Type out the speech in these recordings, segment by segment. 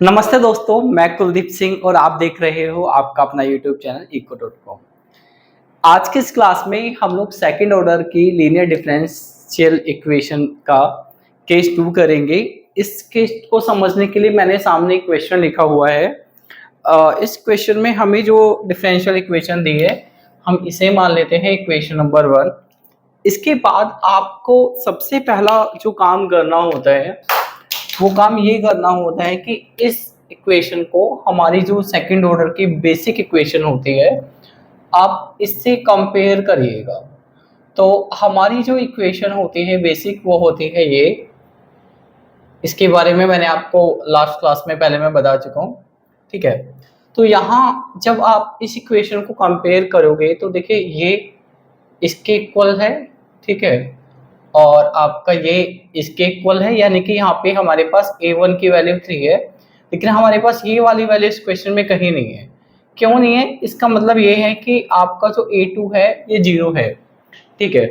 नमस्ते दोस्तों, मैं कुलदीप सिंह और आप देख रहे हो आपका अपना यूट्यूब चैनल eco.com। आज के इस क्लास में हम लोग सेकंड ऑर्डर की लीनियर डिफरेंशियल इक्वेशन का केस 2 करेंगे। इस केस को समझने के लिए मैंने सामने एक क्वेश्चन लिखा हुआ है। इस क्वेश्चन में हमें जो डिफरेंशियल इक्वेशन दी है, हम इसे मान लेते हैं इक्वेशन नंबर 1। इसके बाद आपको सबसे पहला जो काम करना होता है वो काम ये करना होता है कि इस इक्वेशन को हमारी जो सेकंड ऑर्डर की बेसिक इक्वेशन होती है, आप इससे कंपेयर करिएगा। तो हमारी जो इक्वेशन होती है बेसिक वो होती है ये। इसके बारे में मैंने आपको लास्ट क्लास में पहले मैं बता चुका हूँ, ठीक है। तो यहाँ जब आप इस इक्वेशन को कंपेयर करोगे तो देखिए ये इसके इक्वल है, ठीक है, और आपका ये इसके इक्वल है, यानी कि यहाँ पे हमारे पास a1 की वैल्यू 3 है, लेकिन हमारे पास ये वाली वैल्यू इस क्वेश्चन में कहीं नहीं है। क्यों नहीं है? इसका मतलब ये है कि आपका जो a2 है ये 0 है, ठीक है।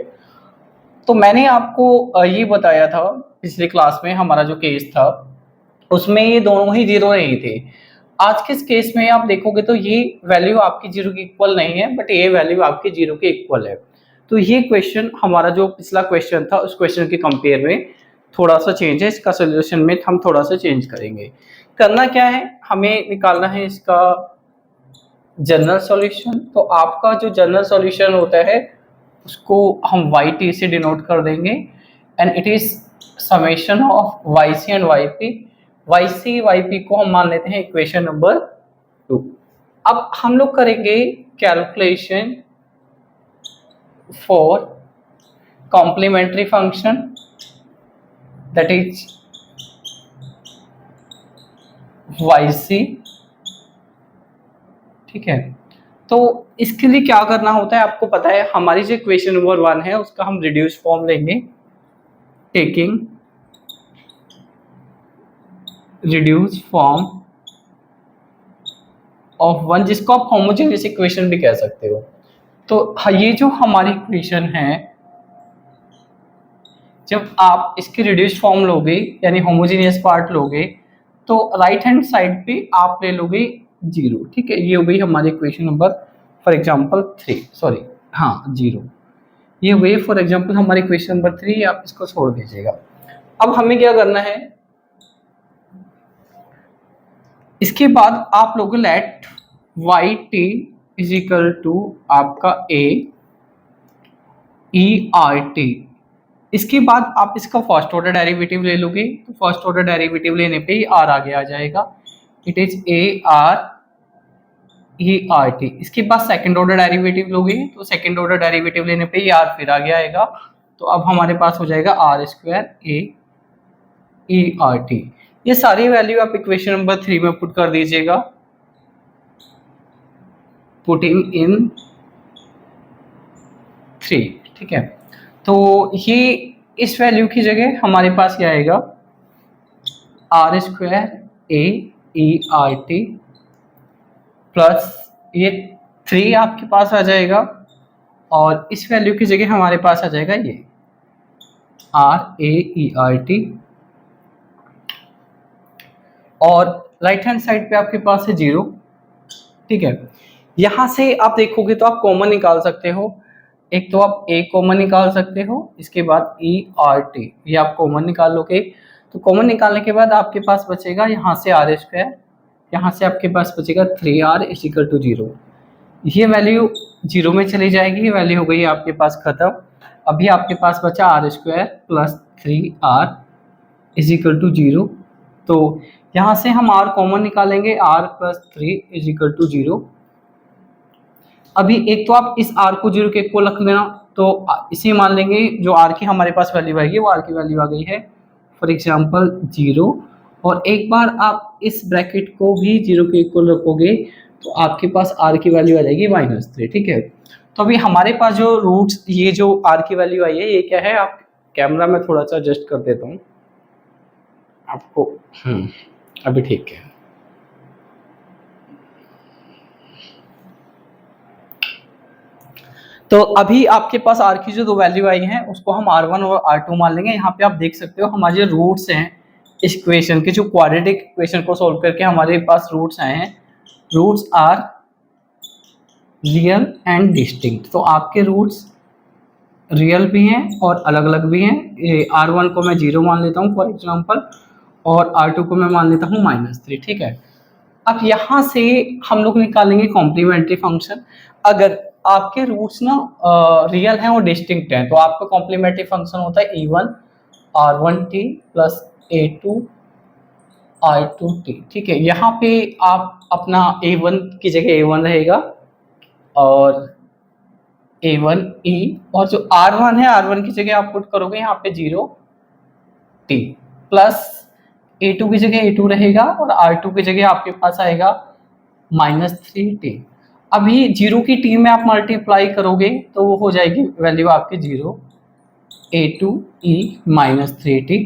तो मैंने आपको ये बताया था पिछली क्लास में, हमारा जो केस था उसमें ये दोनों ही 0 नहीं थे। आज के इस केस में आप देखोगे तो ये वैल्यू आपकी 0 के इक्वल नहीं है, बट ये वैल्यू आपकी 0 के इक्वल है। तो ये क्वेश्चन हमारा जो पिछला क्वेश्चन था उस क्वेश्चन के कंपेयर में थोड़ा सा चेंज है। इसका सोल्यूशन में हम थोड़ा सा चेंज करेंगे। करना क्या है, हमें निकालना है इसका जनरल सॉल्यूशन। तो आपका जो जनरल सॉल्यूशन होता है उसको हम YT से डिनोट कर देंगे, and it is summation of YC and YP। YC YP को हम मान लेते हैं इक्वेशन नंबर 2। अब हम लोग करेंगे calculation for complementary function, that is YC, ठीक है। तो इसके लिए क्या करना होता है आपको पता है, हमारी जो इक्वेशन नंबर 1 है उसका हम रिड्यूस फॉर्म लेंगे, टेकिंग रिड्यूस फॉर्म ऑफ 1, जिसको आप होमोजेनियस इक्वेशन भी कह सकते हो। तो ये जो हमारी इक्वेशन है, जब आप इसकी रिड्यूस फॉर्म लोगे यानी होमोजेनियस पार्ट लोगे तो राइट हैंड साइड पे आप ले लोगे 0, ठीक है। ये हो गई हमारी equation number for example 3, sorry हाँ 0। ये हो गई फॉर एग्जांपल हमारी इक्वेशन नंबर 3, आप इसको छोड़ दीजिएगा। अब हमें क्या करना है, इसके बाद आप लोग let YT is equal to आपका AERT। इसके बाद आप इसका फर्स्ट ऑर्डर डेरिवेटिव ले लोगे, तो फर्स्ट ऑर्डर डेरिवेटिव लेने पे ही R आगे आ जाएगा, इट इज ARERT। इसके बाद सेकंड ऑर्डर डेरिवेटिव लोगे तो सेकंड ऑर्डर डेरिवेटिव लेने पे ही R फिर आगे आएगा, तो अब हमारे पास हो जाएगा R² AERT। ये सारी वैल्यू आप इक्वेशन नंबर 3 में पुट कर दीजिएगा, पुटिंग इन 3, ठीक है। तो ये इस वैल्यू की जगह हमारे पास क्या आएगा, R² AERT प्लस ये 3 आपके पास आ जाएगा, और इस वैल्यू की जगह हमारे पास आ जाएगा ये RAERT, और राइट हैंड साइड पे आपके पास है 0, ठीक है। यहां से आप देखोगे तो आप कॉमन निकाल सकते हो, एक तो आप A कॉमन निकाल सकते हो, इसके बाद ERT ये आप कॉमन निकाल लोगे। तो कॉमन निकालने के बाद आपके पास बचेगा यहाँ से R², यहाँ से आपके पास बचेगा 3R इज इक्वल टू 0। ये वैल्यू 0 में चली जाएगी, ये वैल्यू हो गई आपके पास खत्म। अभी आपके पास बचा R² plus 3R is equal to 0। तो यहाँ से हम R कॉमन निकालेंगे, R plus 3 is equal to 0। अभी एक तो आप इस R को 0 के इक्वल रख लेना, तो इसे मान लेंगे जो R की हमारे पास वैल्यू आएगी वो R की वैल्यू आ गई है फॉर एग्जांपल 0, और एक बार आप इस ब्रैकेट को भी 0 के इक्वल रखोगे तो आपके पास R की वैल्यू आ जाएगी -3, ठीक है। तो अभी हमारे पास जो रूट्स, ये जो R की वैल्यू आई है ये क्या है, आप कैमरा में थोड़ा सा एडजस्ट कर देता हूँ आपको, अभी ठीक है। तो अभी आपके पास R की जो दो वैल्यू आई हैं उसको हम R1 और R2 मान लेंगे। यहाँ पे आप देख सकते हो हमारे जो रूट्स हैं इस इक्वेशन के जो क्वाड्रेटिक इक्वेशन को सॉल्व करके हमारे पास रूट्स आए हैं, roots are real and distinct. तो आपके रूट्स रियल भी हैं और अलग अलग भी हैं। R1 को मैं 0 मान लेता हूँ फॉर एग्जांपल, और R2 को मैं मान लेता हूँ -3, ठीक है। अब यहाँ से हम लोग निकालेंगे कॉम्प्लीमेंट्री फंक्शन। अगर आपके रूट्स ना रियल हैं और डिस्टिंक्ट हैं तो आपका कॉम्प्लीमेंट्री फंक्शन होता है E1 R1t plus A2 R2t, ठीक है। यहाँ पे आप अपना A1 की जगह A1 रहेगा और A1E, और जो R1 है R1 की जगह आप पुट करोगे यहाँ पे 0t प्लस A2 की जगह A2 रहेगा और R2 की जगह आपके पास आएगा -3t। अभी 0 की t में आप मल्टीप्लाई करोगे तो वो हो जाएगी वैल्यू आपकी 0 A2E -3t।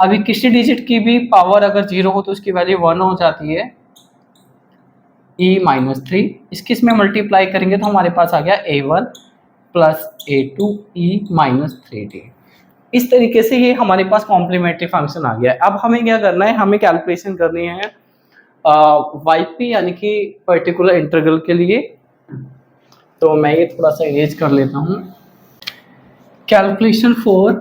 अभी किसी डिजिट की भी पावर अगर 0 हो तो उसकी वैल्यू 1 हो जाती है, E-3। इसकी इसमें मल्टीप्लाई करेंगे तो हमारे पास आ गया A1 प्लस A2E -3t। इस तरीके से ये हमारे पास कॉम्प्लीमेंट्री फंक्शन आ गया है। अब हमें क्या करना है, हमें कैलकुलेशन करनी है YP यानी कि पर्टिकुलर इंटीग्रल के लिए। तो मैं ये थोड़ा सा इरेज कर लेता हूँ। Calculation for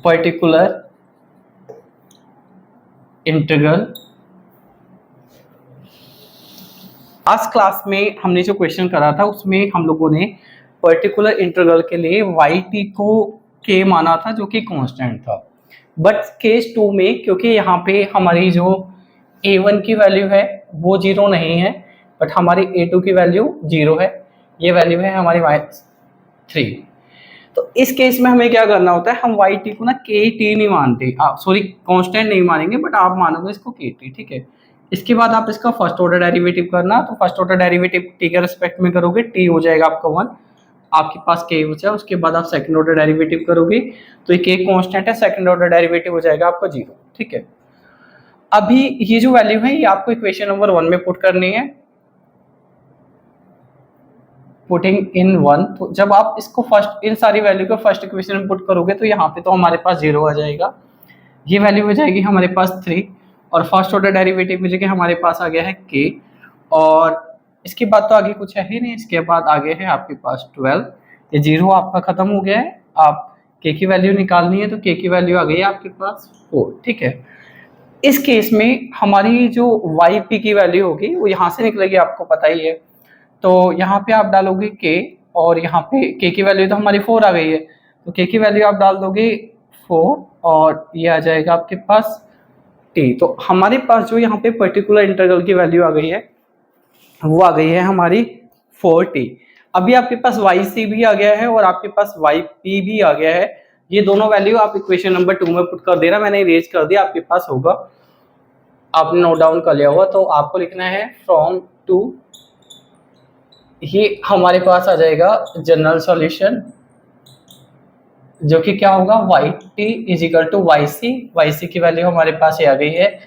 particular integral. आज क्लास में हमने जो क्वेश्चन करा था उसमें हम लोगों ने पर्टिकुलर इंटीग्रल के लिए YT को K माना था जो कि कांस्टेंट था। बट केस 2 में क्योंकि यहाँ पे हमारी जो A1 की वैल्यू है वो 0 नहीं है, बट हमारी A2 की वैल्यू 0 है, ये वैल्यू है हमारी Y3। तो इस केस में हमें क्या करना होता है, हम YT को ना KT नहीं मानते, सॉरी कांस्टेंट नहीं मानेंगे, बट आप मानोगे इसको KT, ठीक है। इसके बाद आप इसका फर्स्ट ऑर्डर डेरिवेटिव करना, तो फर्स्ट ऑर्डर डेरिवेटिव t के रिस्पेक्ट में करोगे, t हो जाएगा आपका 1, आपके पास k बचा। उसके बाद आप सेकंड ऑर्डर डेरिवेटिव करोगे तो ये k कांस्टेंट है, सेकंड ऑर्डर डेरिवेटिव हो जाएगा आपका 0, ठीक है। अभी ये जो वैल्यू है ये आपको इक्वेशन नंबर 1 में पुट करनी है, पुटिंग इन 1। तो जब आप इसको फर्स्ट, इन सारी वैल्यू को फर्स्ट इक्वेशन में पुट करोगे तो यहाँ पे तो हमारे पास 0 आ जाएगा, ये वैल्यू हो जाएगी हमारे पास 3, और फर्स्ट ऑर्डर डेरिवेटिव में जगह हमारे पास आ गया है k, और इसके बाद तो आगे कुछ है ही नहीं। इसके बाद आगे है आपके पास 12, ये 0 आपका खत्म हो गया है। आप k की वैल्यू निकालनी है तो k की वैल्यू आ गई है आपके पास 4, ठीक है। इस केस में हमारी जो YP की वैल्यू होगी वो यहाँ से निकलेगी, आपको पता ही है। तो यहाँ पे आप डालोगे k, और यहाँ पे k की वैल्यू तो हमारी 4 आ गई है, तो k की वैल्यू आप डाल दोगे 4, और ये आ जाएगा आपके पास t। तो हमारे पास जो यहाँ पे पर्टिकुलर इंटीग्रल की वैल्यू आ गई है वो आ गई है हमारी 4t। अभी आपके पास YC भी आ गया है और आपके पास YP भी आ गया है। ये दोनों वैल्यू आप इक्वेशन नंबर 2 में पुट कर देना, मैंने इरेज कर दिया, आपके पास होगा, आपने नोट डाउन कर लिया होगा। तो आपको लिखना है फ्रॉम टू, ये हमारे पास आ जाएगा जनरल सॉल्यूशन, जो कि क्या होगा, YT is equal to YC की वैल्यू हमारे पास ये आ गई है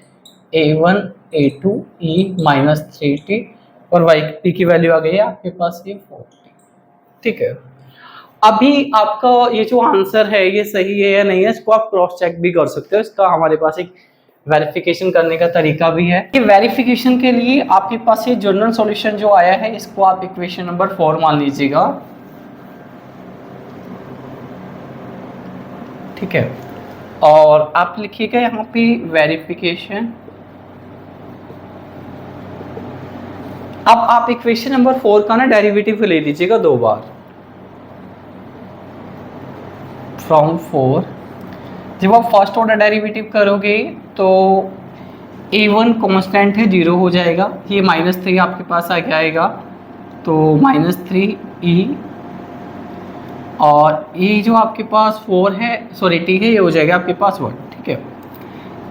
A1 A2E -3t, और YP की वैल्यू आ गई है आपके पास ये 4t, ठीक है। अभी आपका ये जो आंसर है ये सही है या नहीं है, इसको आप क्रॉस चेक भी कर सकते हो। इसका हमारे पास एक वेरिफिकेशन करने का तरीका भी है। ये वेरिफिकेशन के लिए आपके पास ये जनरल सॉल्यूशन जो आया है इसको आप इक्वेशन नंबर 4 मान लीजिएगा, ठीक है। और आप लिखिएगा यहाँ पे वेरिफिकेशन। अब आप इक्वेशन नंबर 4 का ना डेरिवेटिव ले लीजिएगा 2 बार, फ्रॉम 4। जब आप फर्स्ट ऑर्डर डेरिवेटिव करोगे तो A1 कांस्टेंट है, 0 हो जाएगा, ये -3 आपके पास आ आएगा, तो -3e, और ये जो आपके पास 4 है, सॉरी t है, ये हो जाएगा आपके पास 1, ठीक है।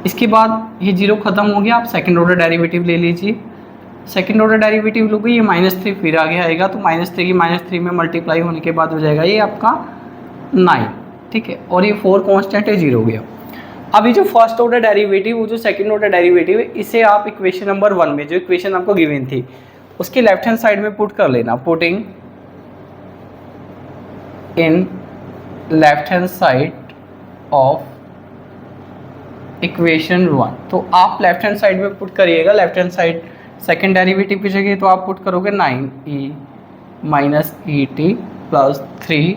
इसके बाद ये 0 खत्म हो गया, आप सेकंड ऑर्डर डेरिवेटिव ले लीजिए। सेकंड ऑर्डर डेरिवेटिव लोगे, ये -3 फिर आगे आएगा, तो -3 की -3 में मल्टीप्लाई होने के बाद हो जाएगा ये आपका 9, ठीक है। और ये 4 कांस्टेंट है, 0 हो गया। अभी जो फर्स्ट ऑर्डर डेरिवेटिव, वो जो सेकंड ऑर्डर डेरिवेटिव है, इसे आप इक्वेशन नंबर 1 में, जो इक्वेशन आपको गिवन थी उसके लेफ्ट हैंड साइड में पुट कर लेना, putting in left hand side of equation 1। तो आप लेफ्ट हैंड साइड में पुट करिएगा, left hand side second derivative की जगह तो आप पुट करोगे 9e minus E T plus 3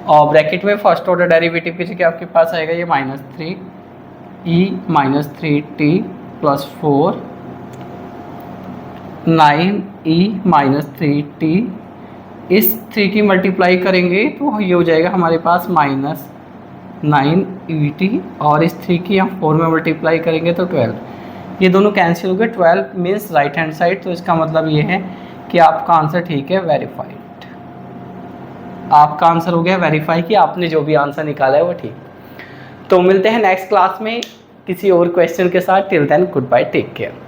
और ब्रैकेट में फर्स्ट ऑर्डर डेरिवेटिव की जगह आपके पास आएगा ये minus 3e minus 3t plus 4 9e minus 3t। इस 3 की मल्टीप्लाई करेंगे तो ये हो जाएगा हमारे पास माइनस 9et और इस 3 की हम 4 में मल्टीप्लाई करेंगे तो 12। ये दोनों कैंसिल हो गए, 12 मीन्स राइट हैंड साइड। तो इसका मतलब ये है कि आपका आंसर ठीक है, वेरीफाइड। आपका आंसर हो गया वेरीफाई कि आपने जो भी आंसर निकाला है वो ठीक। तो मिलते हैं नेक्स्ट क्लास में किसी और क्वेश्चन के साथ। Till then goodbye, take care.